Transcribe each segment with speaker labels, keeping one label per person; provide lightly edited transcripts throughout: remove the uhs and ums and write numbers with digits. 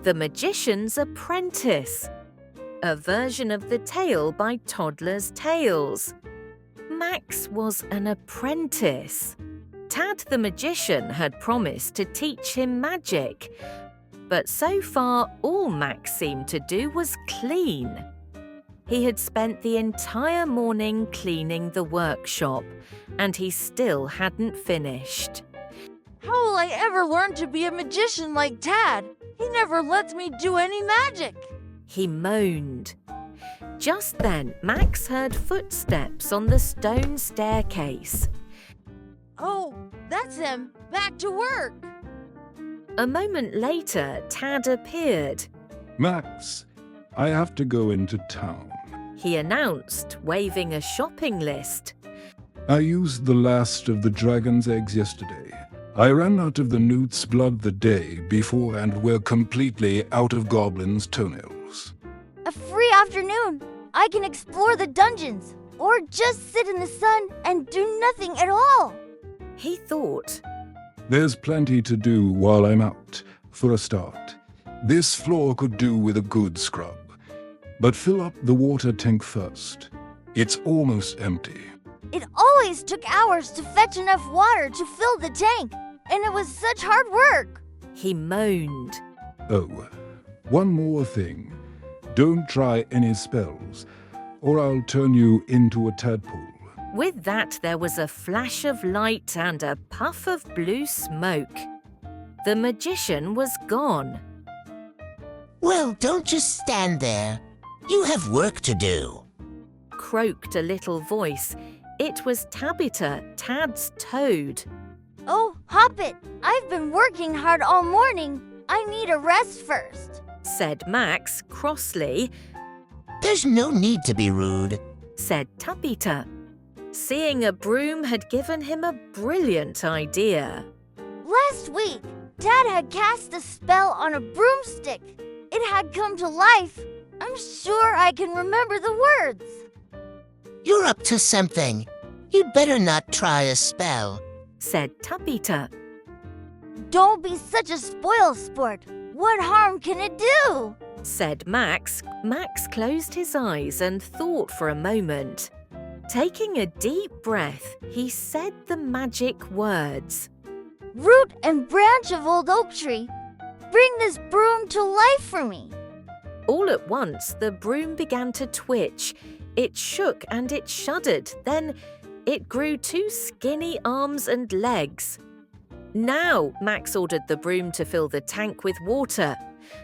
Speaker 1: The Magician's Apprentice, a version of the tale by Toddler's Tales. Max was an apprentice. Tad the Magician had promised to teach him magic, but so far all Max seemed to do was clean. He had spent the entire morning cleaning the workshop, and he still hadn't finished.
Speaker 2: How will I ever learn to be a magician like Tad? He never lets me do any magic.
Speaker 1: He moaned. Just then, Max heard footsteps on the stone staircase.
Speaker 2: Oh, that's him. Back to work.
Speaker 1: A moment later, Tad appeared.
Speaker 3: Max, I have to go into town.
Speaker 1: He announced, waving a shopping list.
Speaker 3: I used the last of the dragon's eggs yesterday. I ran out of the newt's blood the day before and we're completely out of goblins' toenails.
Speaker 4: A free afternoon. I can explore the dungeons, or just sit in the sun and do nothing at all.
Speaker 1: He thought.
Speaker 3: There's plenty to do while I'm out. For a start, this floor could do with a good scrub. But fill up the water tank first. It's almost empty.
Speaker 4: It always took hours to fetch enough water to fill the tank, and it was such hard work.
Speaker 1: He moaned.
Speaker 3: Oh, one more thing. Don't try any spells, or I'll turn you into a tadpole.
Speaker 1: With that, there was a flash of light and a puff of blue smoke. The magician was gone.
Speaker 5: Well, don't just stand there. You have work to do,
Speaker 1: Croaked a little voice. It was Tabitha, Tad's toad.
Speaker 4: Oh, hop it. I've been working hard all morning. I need a rest first,
Speaker 1: Said Max crossly.
Speaker 5: There's no need to be rude.
Speaker 1: Said Tabitha. Seeing a broom had given him a brilliant idea.
Speaker 4: Last week, Dad had cast a spell on a broomstick. It had come to life. I'm sure I can remember the words.
Speaker 5: You're up to something. You'd better not try a spell,
Speaker 1: Said Tabitha.
Speaker 4: Don't be such a spoil sport. What harm can it do?
Speaker 1: Said Max. Max closed his eyes and thought for a moment. Taking a deep breath, he said the magic words.
Speaker 4: Root and branch of old oak tree, bring this broom to life for me.
Speaker 1: All at once, the broom began to twitch. It shook and it shuddered. Then it grew 2 skinny arms and legs. Now, Max ordered the broom to fill the tank with water.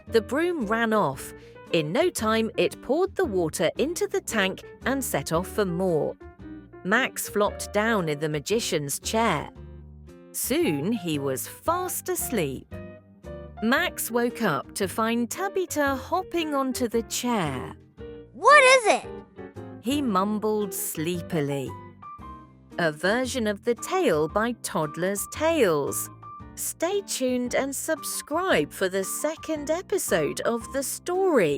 Speaker 1: The broom ran off. In no time, it poured the water into the tank and set off for more. Max flopped down in the magician's chair. Soon, he was fast asleep. Max woke up to find Tabitha hopping onto the chair.
Speaker 4: What is it?
Speaker 1: He mumbled sleepily. A version of the tale by Toddler's Tales. Stay tuned and subscribe for the second episode of the story.